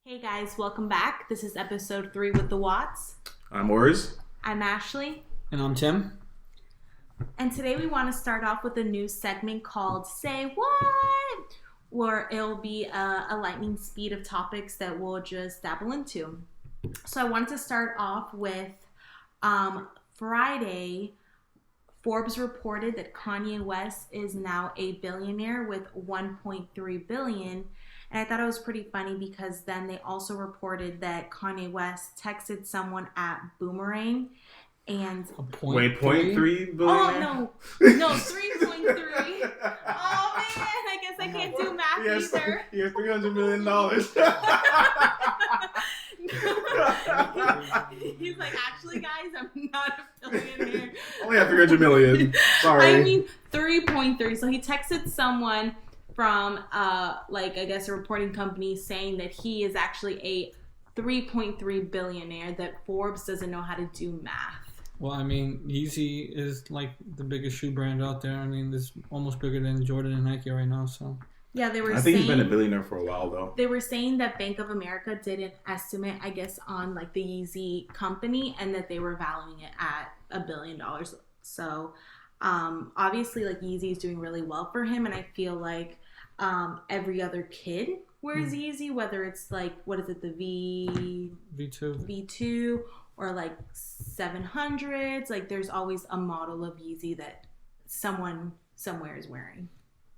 Hey guys, welcome back. This is episode 3 with the Watts. I'm Ors. I'm Ashley. And I'm Tim. And today we want to start off with a new segment called Say What? Where it'll be a lightning speed of topics that we'll just dabble into. So I wanted to start off with Friday. Forbes reported that Kanye West is now a billionaire with $1.3 billion. And I thought it was pretty funny because then they also reported that Kanye West texted someone at Boomerang and... Wait, 0.3 billion? Oh, no, 3.3. Oh, man, I guess I can't do math either. He has $300 million. He's like, actually, guys, I'm not a billionaire. Only have $300 million. Sorry. I mean, 3.3. So he texted someone from, I guess a reporting company saying that he is actually a 3.3 billionaire, that Forbes doesn't know how to do math. Well, I mean, Yeezy is like the biggest shoe brand out there. I mean, it's almost bigger than Jordan and Nike right now, so... Yeah, they were I think he's been a billionaire for a while, though. They were saying that Bank of America did an estimate, I guess, on like the Yeezy company, and that they were valuing it at $1 billion. So, obviously, like Yeezy is doing really well for him, and I feel like every other kid wears Yeezy, whether it's like, what is it, the V2 or like 700s. Like, there's always a model of Yeezy that someone somewhere is wearing.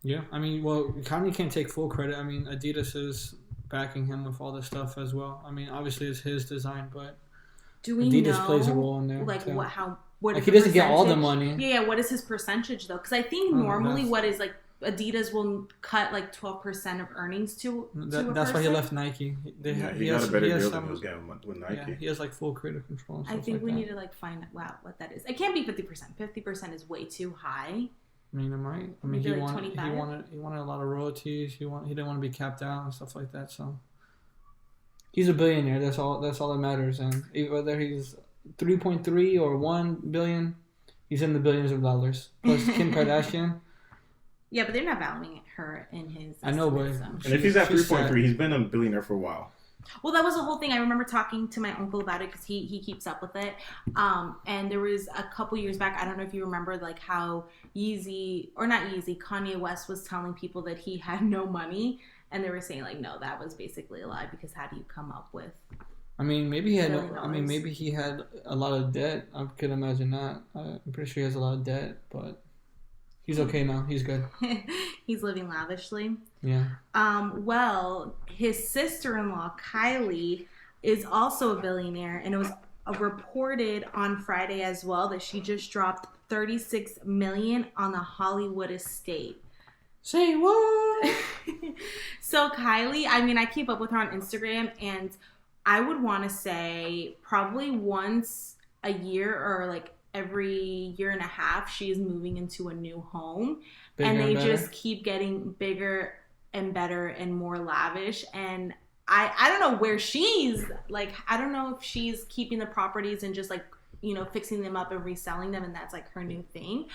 Yeah, I mean, well, Kanye can't take full credit. I mean, Adidas is backing him with all this stuff as well. I mean, obviously it's his design, but Adidas plays a role in there. Like too. What like he doesn't get all the money. Yeah, what is his percentage though? Because I think normally what is like Adidas will cut like 12% of earnings to that's why he left Nike. He got a better deal than he was getting with Nike. Yeah, he has like full creative control. I think we need to like find out what that is. It can't be 50%. 50% is way too high. I mean, it might. I mean, he wanted a lot of royalties. He didn't want to be capped out and stuff like that. So he's a billionaire. That's all that matters. And whether he's 3.3 or 1 billion, he's in the billions of dollars. Plus Kim Kardashian. Yeah, but they're not valuing her in his. I know, but and if he's at 3.3, he's been a billionaire for a while. Well, that was the whole thing. I remember talking to my uncle about it because he keeps up with it. And there was a couple years back, I don't know if you remember, like how Kanye West was telling people that he had no money. And they were saying, like, no, that was basically a lie because how do you come up with... I mean, maybe he had a lot of debt. I could imagine that. I'm pretty sure he has a lot of debt, but... He's okay now. He's good. He's living lavishly. Yeah. Well, his sister-in-law, Kylie, is also a billionaire. And it was reported on Friday as well that she just dropped $36 million on the Hollywood estate. Say what? So Kylie, I mean, I keep up with her on Instagram. And I would want to say probably once a year or like every year and a half, she is moving into a new home. And they just keep getting bigger and better and more lavish. And I don't know where she's, like, I don't know if she's keeping the properties and just, like, you know, fixing them up and reselling them, and that's, like, her new thing.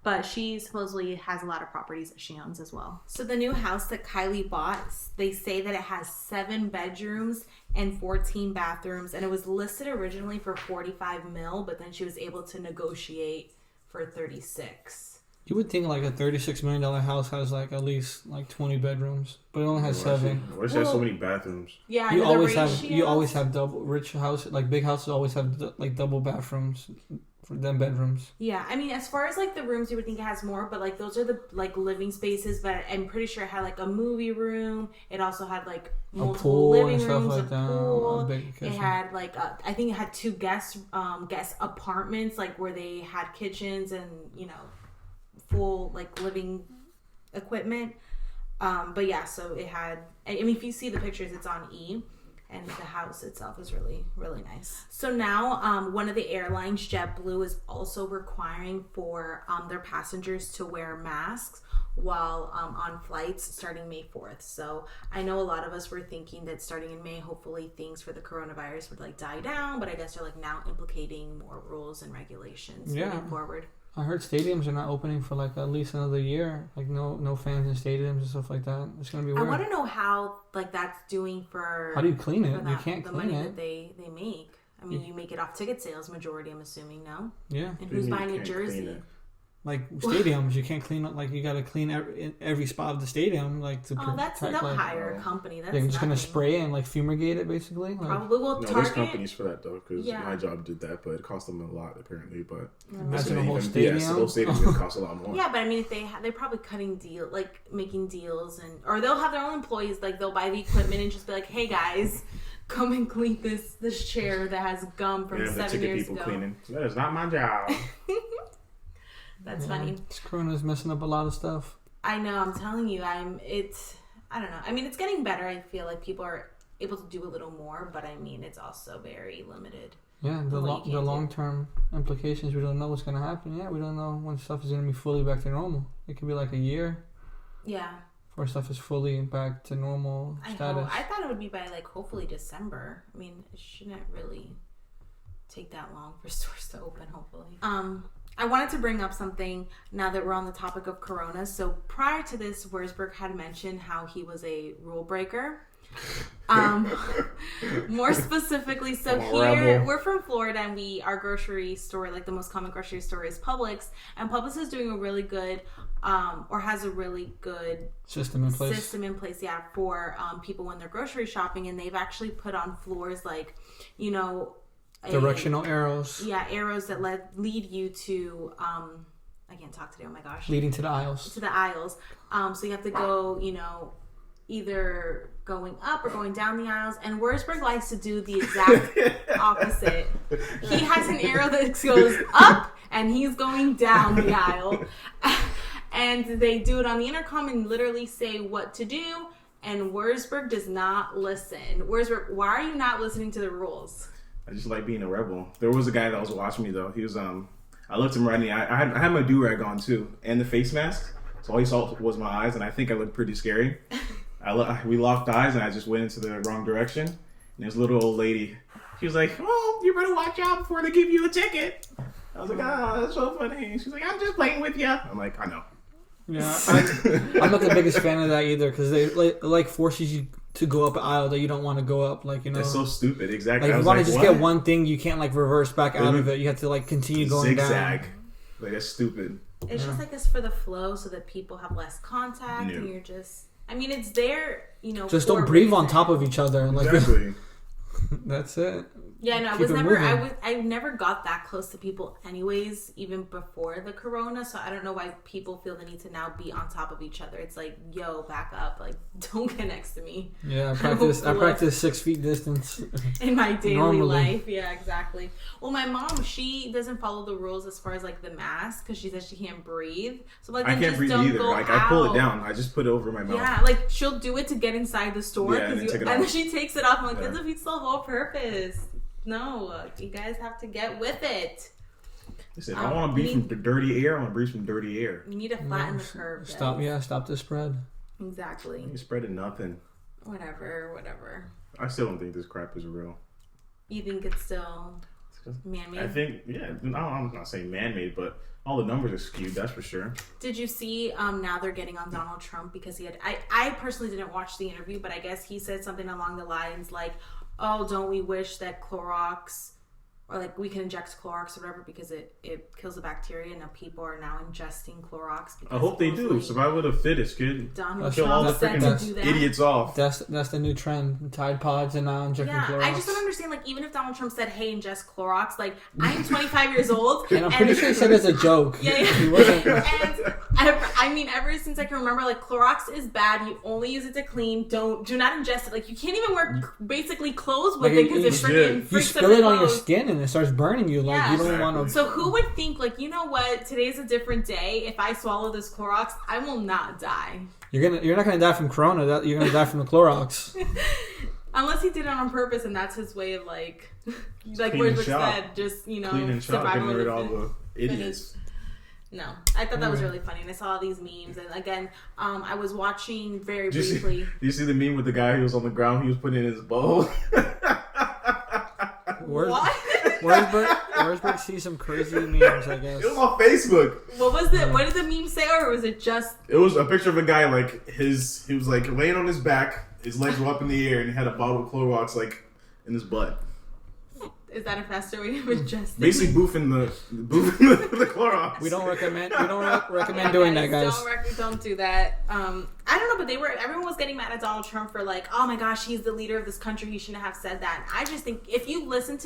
But she supposedly has a lot of properties that she owns as well. So the new house that Kylie bought, they say that it has 7 bedrooms and 14 bathrooms. And it was listed originally for $45 million, but then she was able to negotiate for $36. You would think like a $36 million house has like at least like 20 bedrooms, but it only has 7. Why does it have so many bathrooms? Yeah, you always have double rich house, like big houses always have like double bathrooms for them bedrooms. Yeah, I mean, as far as like the rooms, you would think it has more, but like those are the like living spaces. But I'm pretty sure it had like a movie room. It also had like multiple living rooms, a pool. It had like I think it had 2 guest apartments, like where they had kitchens and, you know, full like living equipment. But yeah, so it had, I mean, if you see the pictures, it's on E. And the house itself is really, really nice. So now one of the airlines, JetBlue, is also requiring for their passengers to wear masks while on flights starting May 4th. So I know a lot of us were thinking that starting in May, hopefully things for the coronavirus would like die down. But I guess they're like now implicating more rules and regulations moving forward. I heard stadiums are not opening for like at least another year. Like no fans in stadiums and stuff like that. It's gonna be weird. I want to know how like that's doing for. How do you clean it? That, you can't clean the money it. that they make. I mean, you make it off ticket sales majority. I'm assuming no. Yeah. And who's buying a jersey? Like stadiums, you can't clean up. Like you got to clean every spot of the stadium. Like to they'll hire a company. That's they're just gonna spray and like fumigate it basically. Like, probably. Well, no, there's companies for that though, because my job did that, but it cost them a lot apparently. But imagine a whole stadium. Yes, the whole stadium would cost a lot more. Yeah, but I mean, if they're probably making deals, or they'll have their own employees. Like they'll buy the equipment and just be like, "Hey guys, come and clean this chair that has gum from 7 years ago." Cleaning. That is not my job. That's funny. Corona's messing up a lot of stuff. I know. I'm telling you. I don't know. I mean, it's getting better. I feel like people are able to do a little more, but I mean, it's also very limited. Yeah, the long-term implications, we don't know what's going to happen. Yeah, we don't know when stuff is going to be fully back to normal. It could be like a year. Yeah. Before stuff is fully back to normal status. I thought it would be by like hopefully December. I mean, it shouldn't really take that long for stores to open, hopefully. I wanted to bring up something now that we're on the topic of Corona. So prior to this, Wurzburg had mentioned how he was a rule breaker. More specifically, so here we're from Florida, and our grocery store, like the most common grocery store, is Publix, and Publix is doing a really good, or has a really good system in place. Yeah, for people when they're grocery shopping, and they've actually put on floors like, directional arrows. Yeah, arrows that lead you to. I can't talk today. Oh my gosh. Leading to the aisles. So you have to go, either going up or going down the aisles. And Wurzburg likes to do the exact opposite. He has an arrow that goes up, and he's going down the aisle. And they do it on the intercom and literally say what to do. And Wurzburg does not listen. Wurzburg, why are you not listening to the rules? I just like being a rebel. There was a guy that was watching me though. He was I looked him right in the eye. I had my do-rag on too, and the face mask. So all he saw was my eyes, and I think I looked pretty scary. We locked eyes, and I just went into the wrong direction. And this little old lady, she was like, "Oh, you better watch out before they give you a ticket." I was like, that's so funny. She's like, "I'm just playing with you." I'm like, I know. Yeah, I'm not the biggest fan of that either, because they like forces you to go up an aisle that you don't want to go up. Like, It's so stupid. Exactly. Like, if you want to just get one thing, you can't like reverse back out of it. You have to like continue going zigzag. down. Like, that's stupid. It's just like it's for the flow, so that people have less contact, and you're just. I mean, it's there, Just don't breathe on top of each other. Like, exactly. That's it. Yeah, no, I never got that close to people anyways, even before the corona, so I don't know why people feel the need to now be on top of each other. It's like, yo, back up. Like, don't get next to me. Yeah, I practice 6 feet distance. In my daily life. Yeah, exactly. Well, my mom, she doesn't follow the rules as far as, like, the mask, because she says she can't breathe. So, like, I can't breathe either. Like, I pull it down. I just put it over my mouth. Yeah, like, she'll do it to get inside the store, and then she takes it off. I'm like, that defeats the whole purpose. No, you guys have to get with it. Listen, I want to breathe from the dirty air. I want to breathe from dirty air. You need to flatten the curve. Stop the spread. Exactly. You spreading nothing. Whatever. I still don't think this crap is real. You think it's still man-made? I think, no, I'm not saying man-made, but all the numbers are skewed, that's for sure. Did you see now they're getting on Donald Trump because he had... I personally didn't watch the interview, but I guess he said something along the lines like, oh, don't we wish that Clorox, or like we can inject Clorox or whatever because it kills the bacteria, and now people are now ingesting Clorox. I hope they do. Survival of the fittest, kid. Donald Trump said to do that. Idiots off. That's the new trend. Tide Pods and now injecting Clorox. I just don't understand. Like, even if Donald Trump said, "Hey, ingest Clorox," like, I'm 25 years old, and I'm pretty sure he said it as a joke. Yeah. He wasn't. And I mean, ever since I can remember, like, Clorox is bad. You only use it to clean. Do not ingest it. Like, you can't even wear basically clothes with it because it freaking you spill it on your skin and it starts burning you. Like, you don't want to. So who would think, like, you know what? Today's a different day. If I swallow this Clorox, I will not die. You're not gonna die from Corona. You're gonna die from the Clorox. Unless he did it on purpose, and that's his way of like Wurzburg said, just survival of all the idiots. No, I thought that was really funny, and I saw all these memes, and again, I was watching very briefly. Do you see the meme with the guy who was on the ground? He was putting in his bowl. Worsberg sees some crazy memes, I guess. It was on Facebook. What was it? What did the meme say, or was it just? It was a picture of a guy he was like laying on his back, his legs were up in the air, and he had a bottle of Clorox like in his butt. Is that a faster way of adjusting? Basically, boofing the Clorox. We don't recommend doing that, guys. Don't do that. I don't know, but everyone was getting mad at Donald Trump for like, oh my gosh, he's the leader of this country. He shouldn't have said that. And I just think if you listen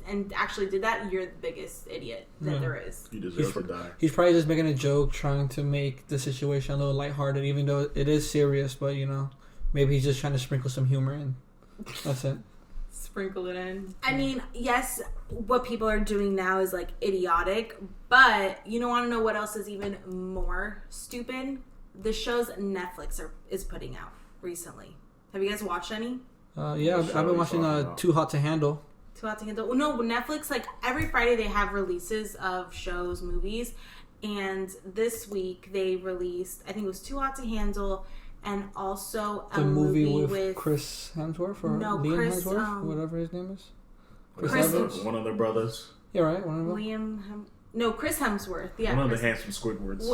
and actually did that, you're the biggest idiot that there is. You deserve to die. He's probably just making a joke, trying to make the situation a little lighthearted, even though it is serious. But maybe he's just trying to sprinkle some humor in. That's it. Sprinkle it in. I mean, yes, what people are doing now is like idiotic, but you want to know what else is even more stupid? The shows Netflix is putting out recently. Have you guys watched any? Yeah, I've been watching Too Hot to Handle. Too Hot to Handle. Well, no, Netflix, like every Friday they have releases of shows, movies, and this week they released, I think it was Too Hot to Handle, and also a movie with Chris Hemsworth or Liam Hemsworth, whatever his name is. Chris Evans, one of their brothers. Yeah, right. One of them. Chris Hemsworth. Yeah, one of the handsome Squidwards.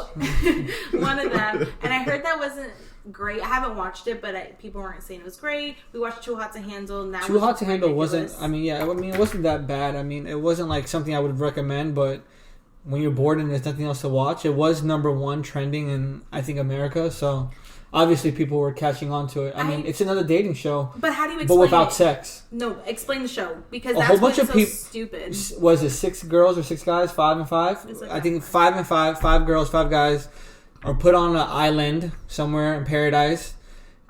One of them. And I heard that wasn't great. I haven't watched it, but people weren't saying it was great. We watched Too Hot to Handle. And Too Hot to Handle wasn't. It wasn't that bad. I mean, it wasn't like something I would recommend, but when you're bored and there's nothing else to watch, it was #1 trending in I think America. So. Obviously, people were catching on to it. I mean, it's another dating show. But how do you explain but without sex. No, explain the show. Because that's what's so stupid. Was it 6 girls or 6 guys? 5 and 5? Like I think 5 and 5. 5 girls, 5 guys are put on an island somewhere in paradise.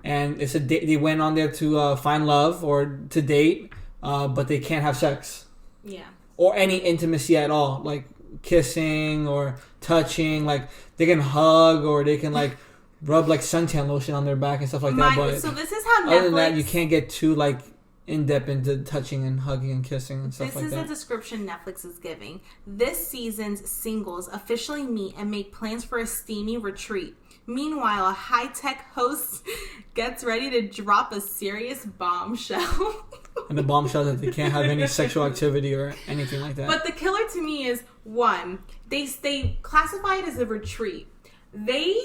And it's they went on there to find love or to date. But they can't have sex. Yeah. Or any intimacy at all. Like kissing or touching. Like they can hug or they can like... rub like suntan lotion on their back and stuff like that. But so this is how Netflix... Other than that, you can't get too like in depth into touching and hugging and kissing and stuff like that. This is the description Netflix is giving. This season's singles officially meet and make plans for a steamy retreat. Meanwhile, a high-tech host gets ready to drop a serious bombshell. And the bombshell that they can't have any sexual activity or anything like that. But the killer to me is, one, they classify it as a retreat. They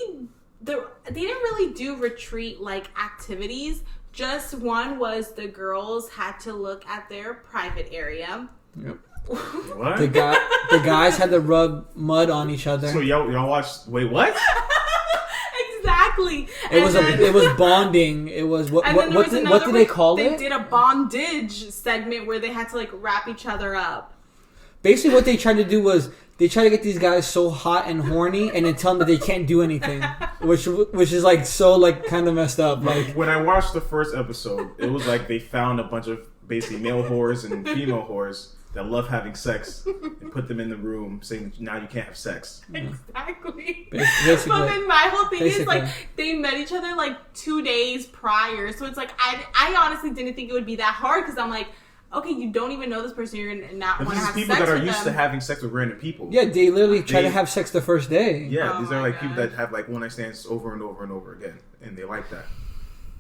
didn't really do retreat-like activities. Just one was the girls had to look at their private area. Yep. What? The guys had to rub mud on each other. So y'all watched? Wait, what? Exactly. It was bonding. It was what did they call it? They did a bondage segment where they had to like wrap each other up. Basically, what they tried to do was they try to get these guys so hot and horny, and then tell them that they can't do anything, which is like so like kind of messed up. Like when I watched the first episode, it was like they found a bunch of basically male whores and female whores that love having sex and put them in the room, saying now you can't have sex. Exactly. Basically. But then my whole thing is like they met each other like 2 days prior, so it's like I honestly didn't think it would be that hard because I'm like. Okay, you don't even know this person. You're gonna not want to have sex with them. These people that are used to having sex with random people. Yeah, they literally try to have sex the first day. Yeah, these are like people that have like one-night stands over and over and over again, and they like that.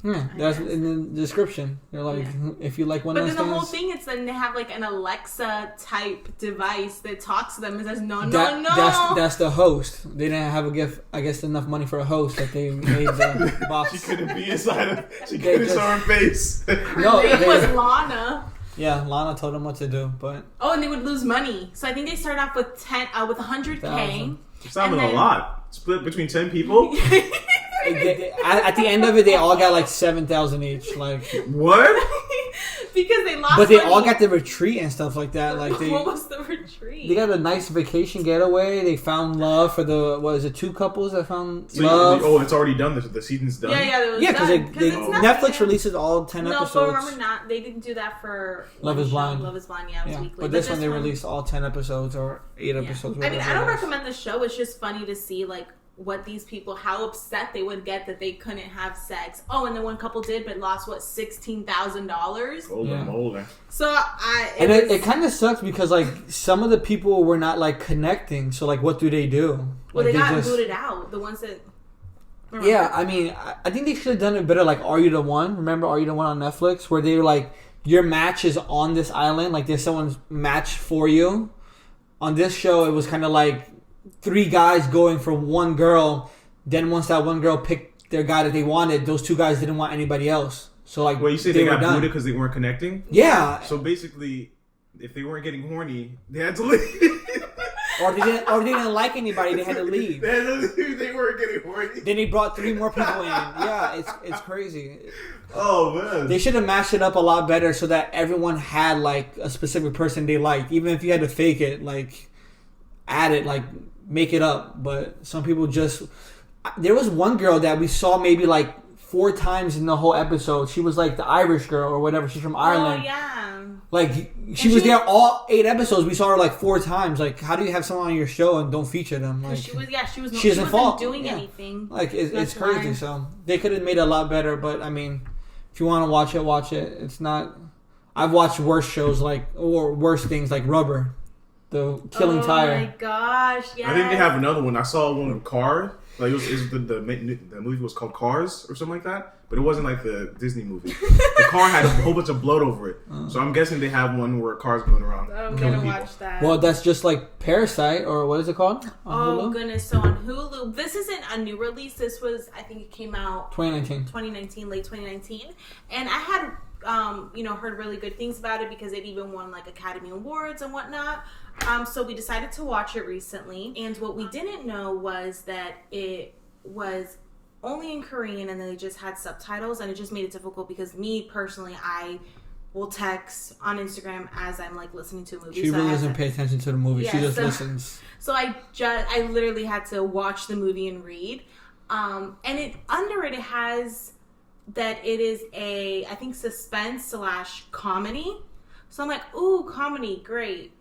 Yeah, that's in the description. They're like, if you like one-night stands. But then the whole thing is then they have like an Alexa type device that talks to them and says, no. That's the host. They didn't have enough money for a host that they made the box. She couldn't be inside of. She couldn't show her face. Her name was Lana. Yeah, Lana told them what to do, but... Oh, and they would lose money. So I think they started off with 100K. It sounded a lot. Split between 10 people? At the end of it, they all got like 7,000 each. Like what? Because they lost. But they money. all got the retreat and stuff like that. Like what was the retreat? They got a nice vacation getaway. They found love for the 2 couples that found love. It's already done. The season's done. Yeah, because Netflix releases all 10 episodes. No, but remember, they didn't do that for Love is Blind. Love is Blind, yeah, it was weekly. But this one they released all 10 episodes or 8 episodes. I mean, I don't recommend the show. It's just funny to see like. What these people, how upset they would get that they couldn't have sex. Oh, and then one couple did, but lost $16,000. Older. So it kind of sucks because like some of the people were not like connecting. So like, what do? Well, like, they got booted out. The ones that. Yeah, I mean, I think they should have done it better. Like, Are You the One? Remember Are You the One on Netflix, where they were like your match is on this island. Like there's someone's match for you. On this show, it was kind of like 3 guys going for one girl. Then once that one girl picked their guy that they wanted, those 2 guys didn't want anybody else. So like, well, you say they got booted because they weren't connecting? Yeah. So basically, if they weren't getting horny, they had to leave. Or they didn't like anybody. They had to leave. They had to leave. They weren't getting horny. Then they brought 3 more people in. Yeah, it's crazy. Oh man. They should have mashed it up a lot better so that everyone had like a specific person they liked. Even if you had to fake it, like add it, like make it up. But some people just. There was one girl that we saw maybe like 4 times in the whole episode. She was like the Irish girl or whatever. She's from Ireland. Oh yeah. Like she was there all 8 episodes. We saw her like 4 times. Like, how do you have someone on your show and don't feature them? Like she wasn't doing anything. Like it's crazy. So they could have made it a lot better. But I mean, if you want to watch it, watch it. It's not. I've watched worse shows or worse things like Rubber, the Killing Tire. Oh my gosh! Yeah. I think they have another one. I saw one with Cars. Like the movie was called Cars or something like that, but it wasn't like the Disney movie. The car had a whole bunch of blood over it, so I'm guessing they have one where cars going around. I'm gonna watch that. Well, that's just like Parasite, or what is it called? Oh goodness! So on Hulu, this isn't a new release. This was, I think, it came out 2019, late 2019, and I had heard really good things about it because it even won like Academy Awards and whatnot. So we decided to watch it recently, and what we didn't know was that it was only in Korean, and then they just had subtitles, and it just made it difficult because me personally, I will text on Instagram as I'm like listening to a movie. She really doesn't pay attention to the movie. Yeah, she just listens. So I literally had to watch the movie and read, and under it has that it is I think suspense / comedy. So I'm like, ooh, comedy, great.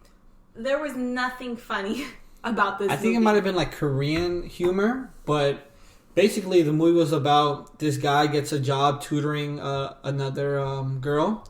There was nothing funny about this movie. I think it might have been like Korean humor, but basically the movie was about this guy gets a job tutoring another girl,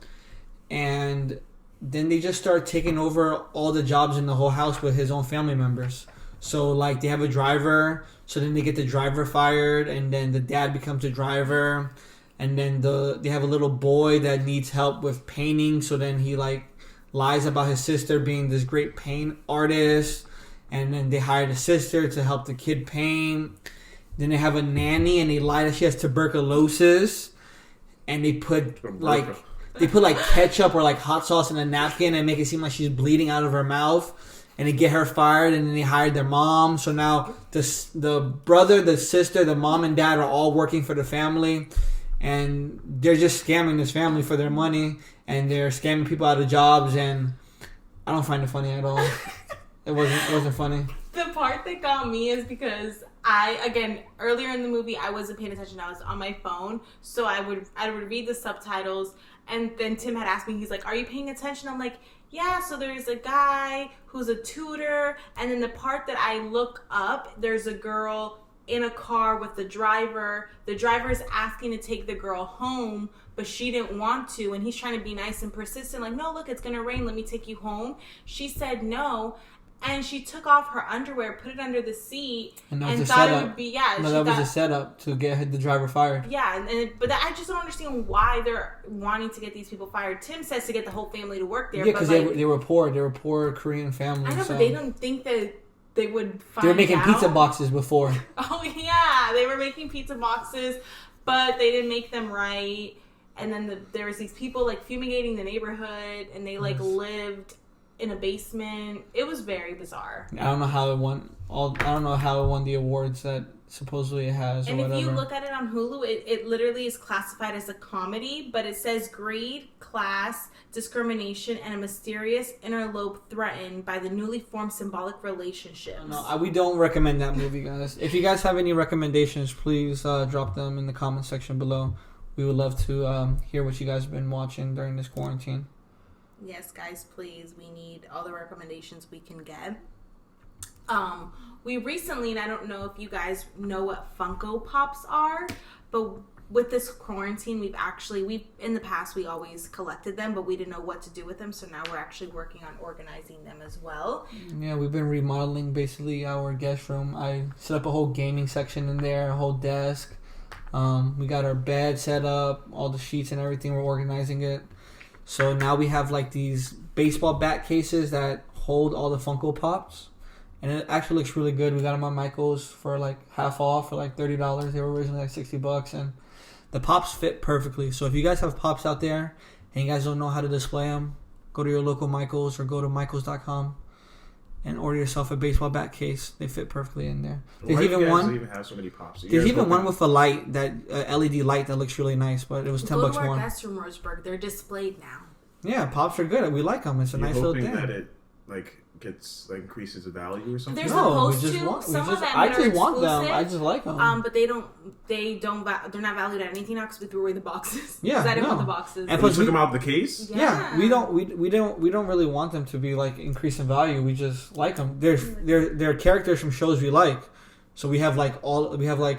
and then they just start taking over all the jobs in the whole house with his own family members. So like they have a driver, so then they get the driver fired, and then the dad becomes the driver, and then they have a little boy that needs help with painting, so then he like lies about his sister being this great paint artist, and then they hired a sister to help the kid paint. Then they have a nanny, and they lie that she has tuberculosis, and they put like ketchup or like hot sauce in a napkin and make it seem like she's bleeding out of her mouth, and they get her fired. And then they hired their mom, so now the brother, the sister, the mom and dad are all working for the family, and they're just scamming this family for their money. And they're scamming people out of jobs, and I don't find it funny at all. It wasn't funny. The part that got me is because earlier in the movie, I wasn't paying attention. I was on my phone, so I would read the subtitles, and then Tim had asked me, he's like, "Are you paying attention?" I'm like, "Yeah." So there's a guy who's a tutor, and then the part that I look up, there's a girl in a car with the driver. The driver is asking to take the girl home, but she didn't want to, and he's trying to be nice and persistent, like, "No, look, it's gonna rain, let me take you home." She said no, and she took off her underwear, put it under the seat, and thought it would be that was a setup to get the driver fired. Yeah, but I just don't understand why they're wanting to get these people fired. Tim says to get the whole family to work there. Yeah, because they were poor. They were poor Korean families. I know, but they didn't think that they would find out. They were making pizza boxes before. Oh yeah, they were making pizza boxes, but they didn't make them right. And then there was these people like fumigating the neighborhood, and they like lived in a basement. It was very bizarre. I don't know how it won. I don't know how it won the awards that supposedly it has. And or whatever. If you look at it on Hulu, it literally is classified as a comedy, but it says greed, class, discrimination, and a mysterious inner lobe threatened by the newly formed symbolic relationships. No, we don't recommend that movie, guys. If you guys have any recommendations, please drop them in the comment section below. We would love to hear what you guys have been watching during this quarantine. Yes, guys, please. We need all the recommendations we can get. We recently, and I don't know if you guys know what Funko Pops are, but with this quarantine, we've in the past, we always collected them, but we didn't know what to do with them. So now we're actually working on organizing them as well. Yeah, we've been remodeling basically our guest room. I set up a whole gaming section in there, a whole desk. We got our bed set up, all the sheets and everything. We're organizing it. So now we have like these baseball bat cases that hold all the Funko Pops. And it actually looks really good. We got them on Michael's for like half off for like $30. They were originally like $60. And the Pops fit perfectly. So if you guys have Pops out there and you guys don't know how to display them, go to your local Michael's or go to michaels.com and order yourself a baseball bat case. They fit perfectly in there. There's even one. Even have so many Pops. There's even one with a light, that LED light that looks really nice, but it was $10 more. Go to our guest room, Roseburg. They're displayed now. Yeah, Pops are good. We like them. It's a nice little thing. That it gets increases the value or something. They're supposed to. Some of them I just want exclusive, them. I just like them. But they're not valued at anything now because we threw away the boxes. Yeah, I didn't want the boxes. And plus, took them out the case. Yeah, we don't really want them to be like increase in value. We just like them. They're characters from shows we like. So we have like a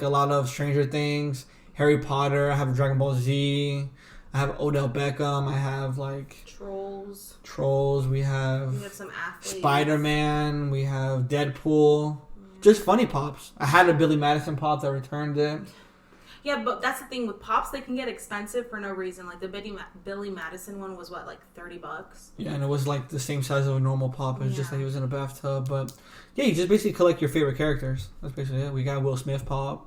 lot of Stranger Things, Harry Potter. I have Dragon Ball Z. I have Odell Beckham. I have like Trolls. We have some athletes. Spider-Man. We have Deadpool. Just funny Pops. I had a Billy Madison Pop that returned it. Yeah, but that's the thing with Pops. They can get expensive for no reason. Like the Billy Madison one was what, like $30? Yeah, and it was like the same size of a normal Pop. It was just like he was in a bathtub. But yeah, you just basically collect your favorite characters. That's basically it. We got Will Smith Pop.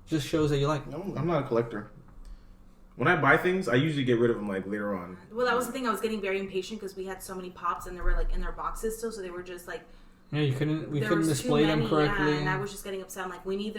Just shows that you like. No, I'm not a collector. When I buy things, I usually get rid of them like later on. Well, that was the thing. I was getting very impatient because we had so many Pops and they were like in their boxes still, so they were just like. Yeah, we couldn't display them correctly. Yeah, and I was just getting upset. I'm like, we need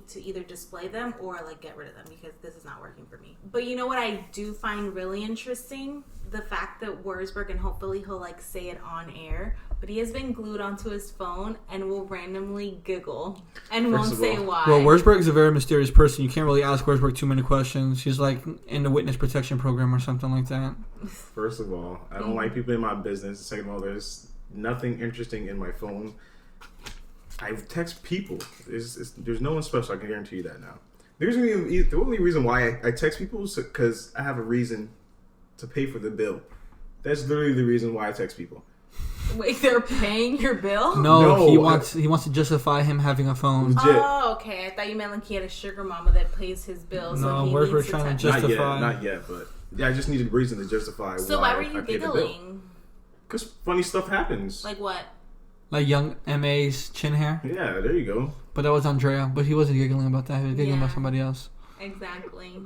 to either display them or like get rid of them because this is not working for me. But you know what I do find really interesting? The fact that Wurzburg, and hopefully he'll like say it on air, but he has been glued onto his phone and will randomly giggle and won't say why. Well, Wurzburg is a very mysterious person. You can't really ask Wurzburg too many questions. He's like in the witness protection program or something like that. First of all, I don't like people in my business. Second of all, there's nothing interesting in my phone. I text people. There's no one special. I can guarantee you that now. The only reason why I text people is because I have a reason to pay for the bill. That's literally the reason why I text people. Wait, they're paying your bill? No, he wants to justify him having a phone. Legit. Oh, okay. I thought you meant like he had a sugar mama that pays his bills. No, so we're trying to justify. Not yet, but yeah, I just needed a reason to justify. So why were you giggling? Because funny stuff happens. Like what? Like young M.A.'s chin hair. Yeah, there you go. But that was Andrea. But he wasn't giggling about that. He was giggling about somebody else. Exactly.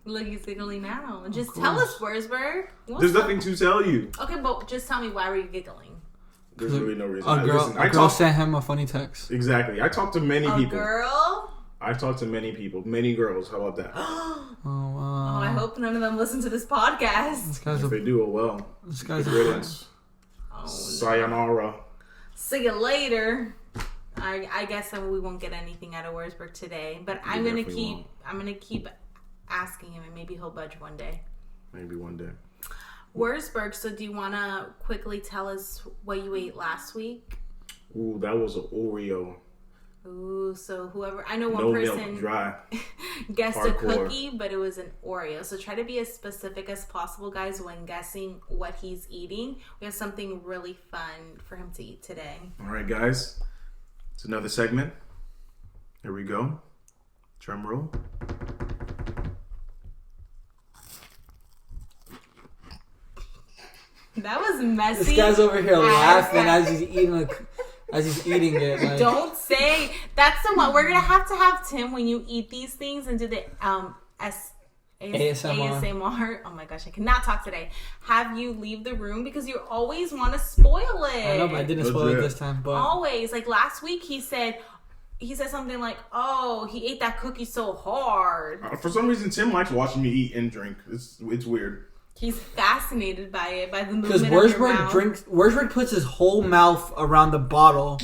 Look, he's giggling now. Just tell us, Wurzburg. There's nothing to tell you. Okay, but just tell me, why were you giggling? There's really no reason. A girl sent him a funny text. Exactly. I talked to many people. A girl? I've talked to many people. Many girls. How about that? Oh, I hope none of them listen to this podcast. If they do, well. This guy's sayonara. See you later. I guess we won't get anything out of Wurzburg today, but I'm gonna keep asking him, and maybe he'll budge one day. Maybe one day. Wurzburg, so do you want to quickly tell us what you ate last week? Ooh, that was an Oreo. Ooh, so one person milk, dry. guessed Hardcore. a cookie, but it was an Oreo. So try to be as specific as possible, guys, when guessing what he's eating. We have something really fun for him to eat today. All right, guys. It's another segment. Here we go. Drum roll. That was messy. This guy's over here laughing as he's eating it. Like. Don't say that's the one. We're gonna have Tim when you eat these things and do the ASMR. Oh my gosh, I cannot talk today. Have you leave the room because you always want to spoil it. I know, but I didn't spoil it this time. But always, like last week, he said something like, "Oh, he ate that cookie so hard." For some reason, Tim likes watching me eat and drink. It's weird. He's fascinated by it, by the movement of your mouth. Because Wurzburg puts his whole mouth around the bottle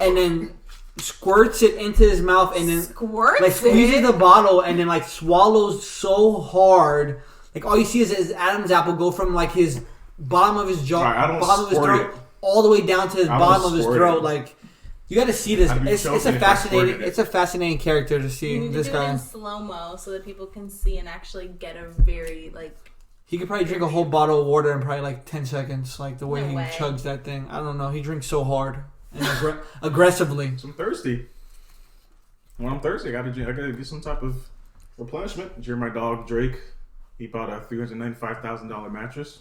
and then squirts it into his mouth and then squeezes the bottle and then like swallows so hard. Like all you see is his Adam's apple go from like his bottom of his jaw, bottom of his throat, all the way down to his bottom of his throat. Like you got to see this. It's a fascinating character to see. You need this to do guy it in slow-mo so that people can see and actually get a very like. He could probably drink a whole bottle of water in probably like 10 seconds, like the way he chugs that thing. I don't know. He drinks so hard and aggressively. So I'm thirsty. When I'm thirsty, I gotta get some type of replenishment. Did you hear my dog Drake He bought a $395,000 mattress.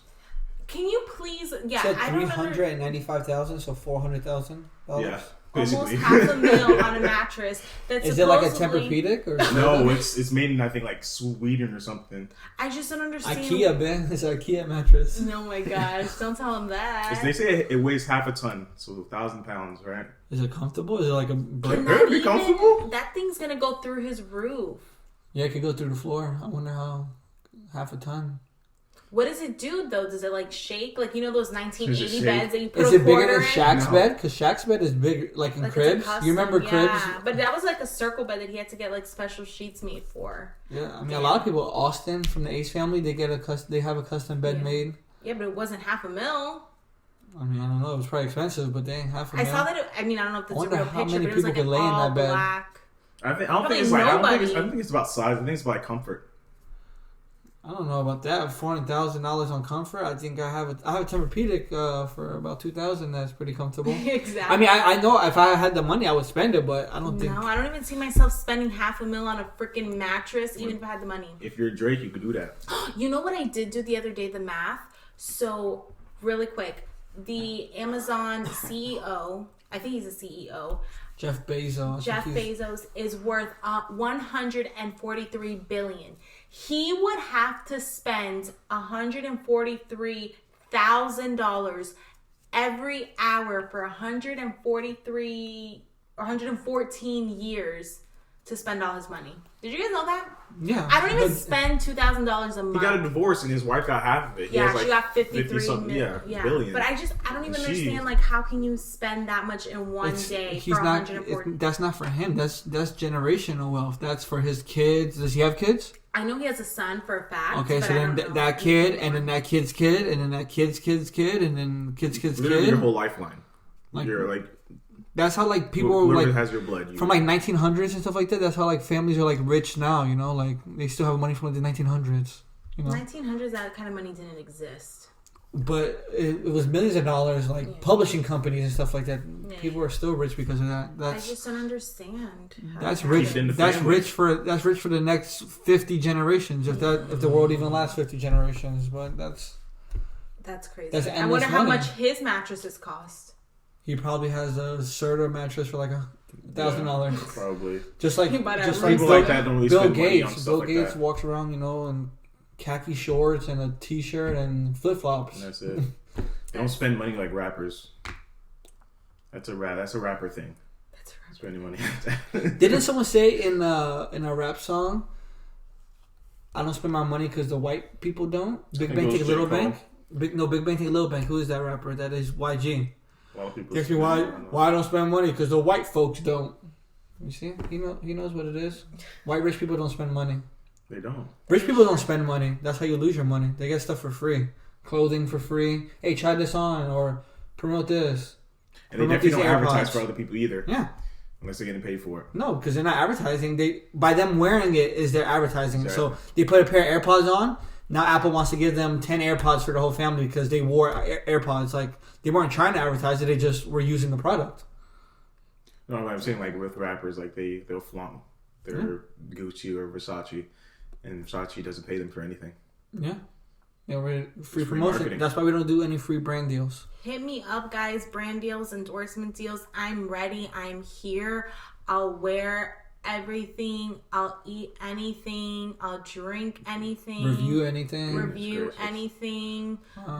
Can you please? Yeah, said I don't $395,000, so $400,000. Yeah, almost basically. $500,000 on a mattress. That's Is it like a Tempur-Pedic or no? It's made in I think like Sweden or something. I just don't understand. IKEA, Ben. It's an IKEA mattress. Oh my gosh! Don't tell him that. They say it weighs half a ton, so 1,000 pounds, right? Is it comfortable? Is it like a brick? Can that be comfortable? That thing's gonna go through his roof. Yeah, it could go through the floor. I wonder how half a ton. What does it do though? Does it like shake? Like, you know those 1980 beds that you put Is a it bigger quarter than in? Shaq's bed? Because Shaq's bed is big, like in cribs. You remember cribs? Yeah, but that was like a circle bed that he had to get like special sheets made for. Yeah, I mean a lot of people. Austin from the Ace family, they have a custom bed made. Yeah, but it wasn't $500,000. I mean, I don't know. It was probably expensive, but dang, $500,000. I saw that. I don't know if that's a real how picture, many but it was like people an could lay in all that bed. black. I don't think it's about size. I think it's about comfort. I don't know about that. $400,000 on comfort. I think I have a Tempur-Pedic for about $2,000. That's pretty comfortable. Exactly. I mean, I know if I had the money, I would spend it, but I don't think. No, I don't even see myself spending $500,000 on a freaking mattress, even if I had the money. If you're Drake, you could do that. You know what I did do the other day? The math. So really quick, the Amazon CEO. I think he's a CEO. Jeff Bezos is worth $143 billion. He would have to spend $143,000 every hour for 114 years to spend all his money. Did you guys know that? Yeah. I don't even spend $2,000 a month. He got a divorce and his wife got half of it. Yeah, she got 53 billion. But I don't even understand, like, how can you spend that much in one day for 140? That's not for him. That's generational wealth. That's for his kids. Does he have kids? I know he has a son for a fact. Okay, so then that kid, and then that kid's kid, and then that kid's kid's kid, and then kid's kid. Your whole lifeline. Like, you're like. That's how like people like has your blood. From like 1900s and stuff like that. That's how like families are like rich now. You know, like they still have money from like the 1900s. You know, 1900s, that kind of money didn't exist. But it was millions of dollars, like publishing companies and stuff like that. Yeah. People are still rich because of that. I just don't understand. That's rich. That's rich for the next 50 generations. If the world even lasts 50 generations, but that's crazy. That's I wonder how much his mattresses cost. He probably has a Serta mattress for like $1,000. Probably. Just like people like that don't really spend money on stuff Bill like Gates that. walks around, in khaki shorts and a t-shirt and flip-flops. And that's it. They don't spend money like rappers. That's a rapper thing. Spending money. Didn't someone say in a rap song, I don't spend my money because the white people don't? Big Bang Take a Little Bank? Big Bang Take a Little Bank. Who is that rapper? That is YG. Ask me why I don't spend money, because the white folks don't. You see, he knows what it is. White rich people don't spend money. They don't. Rich people don't spend money. That's how you lose your money. They get stuff for free, clothing for free. Hey, try this on or promote this. And they definitely don't advertise for other people either. Yeah, unless they're getting paid for it. No, because they're not advertising. By them wearing it is their advertising. Exactly. So they put a pair of AirPods on. Now Apple wants to give them 10 AirPods for the whole family because they wore AirPods. Like, they weren't trying to advertise it, they just were using the product. No, I'm saying like with rappers, like they'll flaunt their Gucci or Versace, and Versace doesn't pay them for anything. Yeah. We're free promotion. Marketing. That's why we don't do any free brand deals. Hit me up, guys. Brand deals, endorsement deals. I'm ready. I'm here. I'll wear everything. I'll eat anything. I'll drink anything. Review anything.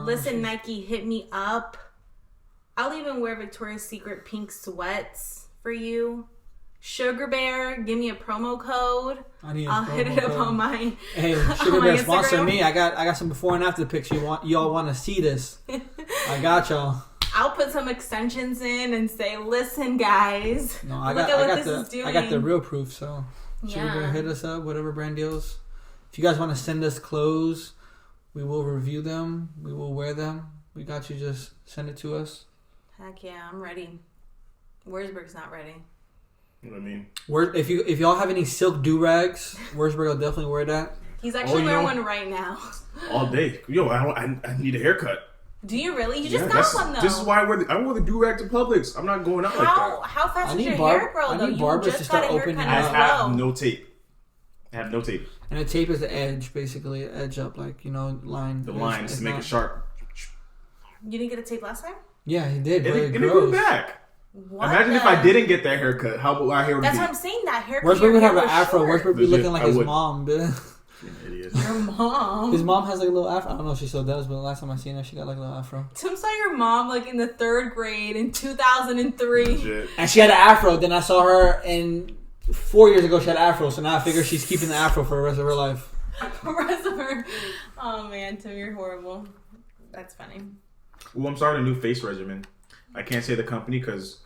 Listen, Nike, hit me up. I'll even wear Victoria's Secret pink sweats for you. Sugar Bear, give me a promo code. I'll hit it up on my Hey, Sugar Bear, sponsor me. I got some before and after pics. Y'all want to see this? I got y'all. I'll put some extensions in and say, "Listen, guys, look at what this is doing." I got the real proof. So Sugar Bear, hit us up. Whatever brand deals. If you guys want to send us clothes, we will review them. We will wear them. We got you. Just send it to us. Heck yeah, I'm ready. Wurzburg's not ready. You know what I mean? If y'all have any silk do-rags, Wurzburg will definitely wear that. He's actually wearing one right now. All day. Yo, I need a haircut. Do you really? You just got one though. This is why I wear the do-rag to Publix. I'm not going out like that. How fast is your hair grow though? I need barbers to start opening up. I have no tape. And the tape is the edge, basically, edge up, like, line. The lines to make it sharp. You didn't get a tape last time? Yeah, he did, but it grew back. Imagine if I didn't get that haircut. How my hair would be. That's what I'm saying. That haircut. Westbrook would have an afro. Westbrook would be looking like his mom, bitch. You're an idiot. Your mom. His mom has like a little afro. I don't know if she still does, but the last time I seen her, she got like a little afro. Tim saw your mom like in the 3rd grade in 2003. Legit. And she had an afro. Then I saw her 4 years ago. She had an afro. So now I figure she's keeping the afro for the rest of her life. The rest of her. Oh man, Tim, you're horrible. That's funny. Well, I'm starting a new face regimen. I can't say the company because,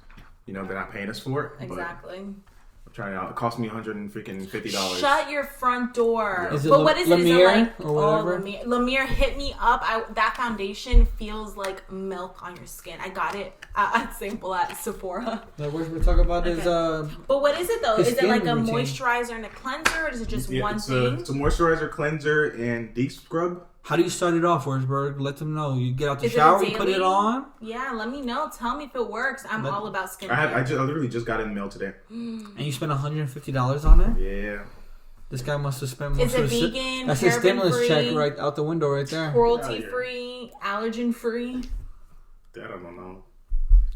they're not paying us for it. Exactly. I'm trying out. It cost me $150. Shut your front door. Yeah. But what is it? Is it like or whatever? Lemire hit me up. That foundation feels like milk on your skin. I got it at Sample at Sephora. The words we're talking about is But what is it though? Is it like a routine. Moisturizer and a cleanser, or is it just one thing? It's a moisturizer, cleanser, and deep scrub. How do you start it off, Forsberg? Let them know. You get out the shower, you put it on. Yeah, let me know. Tell me if it works. I'm all about skincare. I literally just got it in the mail today. And you spent $150 on it? Yeah. This guy must have spent most of it vegan? That's his stimulus check right out the window right there. Cruelty free, allergen free. That I don't know.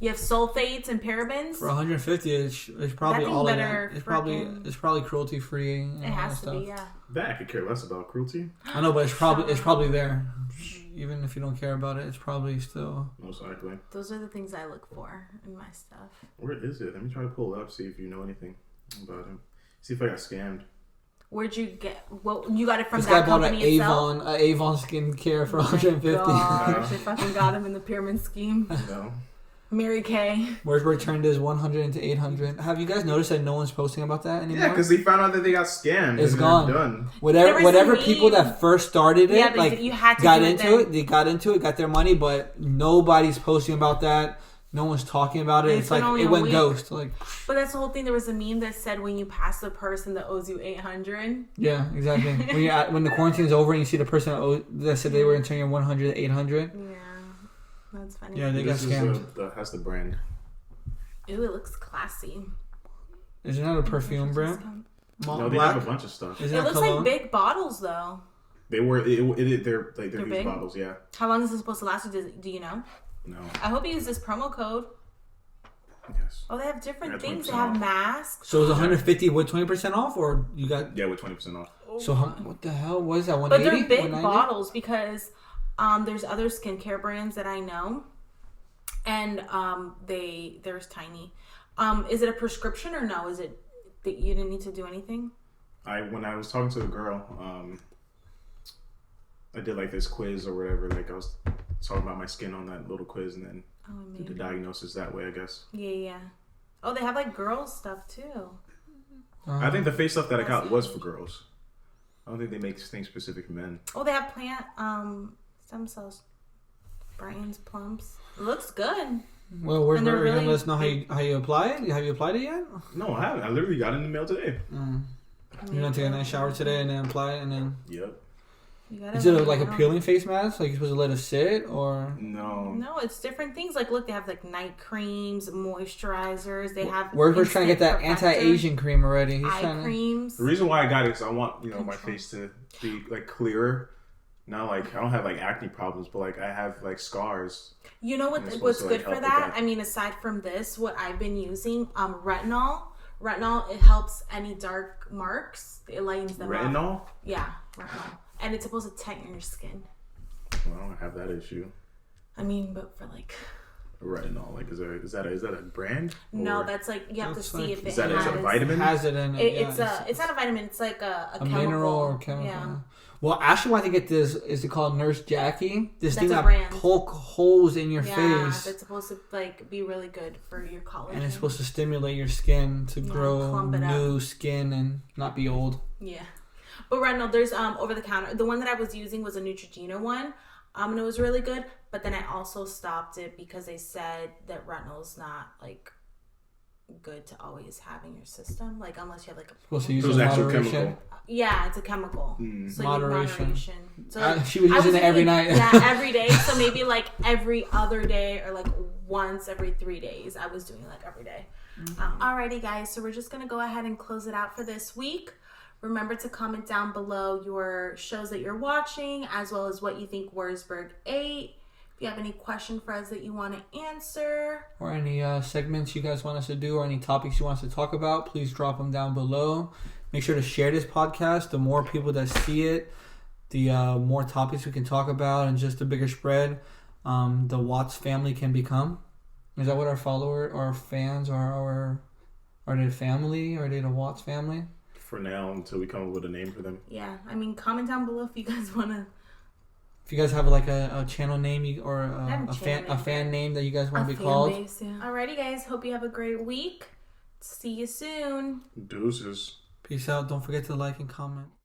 You have sulfates and parabens. For $150, it's probably all of that. It's probably cruelty free. It has to be, yeah. That I could care less about cruelty. I know, but it's probably there. Even if you don't care about it, it's probably still. Most likely. Those are the things I look for in my stuff. Where is it? Let me try to pull it up. See if you know anything about it. See if I got scammed. Where'd you get? What you got it from? This that guy bought company itself? an Avon skincare for $150. Gosh, they fucking got him in the pyramid scheme. No. Mary Kay. Where's turned his 100 into 800? Have you guys noticed that no one's posting about that anymore? Yeah, because they found out that they got scammed. It's gone. Done. Whatever people that first started it, you had to got into it. They got into it, got their money, but nobody's posting about that. No one's talking about it. It's like it went ghost. Like, but that's the whole thing. There was a meme that said when you pass the person that owes you 800. Yeah, exactly. when the quarantine's over and you see the person that said they were going to turn you 100 to 800. Yeah. That's funny. Yeah, they got scammed. That's the brand. Ooh, it looks classy. Isn't that a perfume brand? No, they have a bunch of stuff. It looks like big bottles, though. They're huge big bottles, yeah. How long is this supposed to last? Do you know? No. I hope you use this promo code. Yes. Oh, they have different things. They have masks. So it's 150 with 20% off, or you got? Yeah, with 20% off. So what the hell? What is that? 180? But they're big bottles because there's other skincare brands that I know, and there's tiny. Is it a prescription or no? Is it that you didn't need to do anything? When I was talking to a girl, I did like this quiz or whatever. Like I was talking about my skin on that little quiz, and then did the diagnosis that way, I guess. Yeah. Oh, they have like girls stuff too. I think the face stuff that I got was for girls. I don't think they make things specific for men. Oh, they have plant stem cells, brains, plumps. It looks good. Well, we're gonna let us know how you apply it. Have you applied it yet? No, I haven't. I literally got it in the mail today. You're gonna take a nice shower today and then apply it, and then. Yep. Is it like a peeling face mask? Like you're supposed to let it sit, or no, it's different things. Like look, they have like night creams, moisturizers. They have. We're trying to get that anti-aging cream already. Creams. The reason why I got it is I want my face to be like clearer. Not like I don't have like acne problems, but like I have like scars. You know what's good for that? I mean, aside from this, what I've been using, retinol. Retinol, it helps any dark marks. It lightens them up. Retinol? Yeah, retinol. And it's supposed to tighten your skin. Well, I don't have that issue. I mean, but for like... Retinol, like is that a brand? No, that's like you have to see if it has. Is that a vitamin? Has it in it? It's not a vitamin. It's like a chemical. Mineral or chemical. Yeah. Well, I actually want to get this. Is it called Nurse Jackie? This that's thing that brand. poke holes in your face. Yeah, that's supposed to like be really good for your collagen. And it's supposed to stimulate your skin to grow new skin and not be old. Yeah. But retinol, there's over the counter. The one that I was using was a Neutrogena one. And it was really good, but then I also stopped it because they said that retinol's not like good to always have in your system, like unless you have like a supposed to use it actual chemical. Yeah, it's a chemical. So moderation. So she was using it every night. Yeah, every day. So maybe like every other day or like once every 3 days. I was doing like every day. Alrighty, guys. So we're just gonna go ahead and close it out for this week. Remember to comment down below your shows that you're watching, as well as what you think Wurzburg ate. If you have any question for us that you want to answer, or any segments you guys want us to do, or any topics you want us to talk about, please drop them down below. Make sure to share this podcast. The more people that see it, the more topics we can talk about, and just a bigger spread the Watts family can become. Is that what our followers, our fans are they family? Are they the Watts family? For now, until we come up with a name for them. Yeah, I mean, comment down below if you guys want to. If you guys have like a channel name or a fan name that you guys want to be called. Base, yeah. Alrighty, guys. Hope you have a great week. See you soon. Deuces. Peace out. Don't forget to like and comment.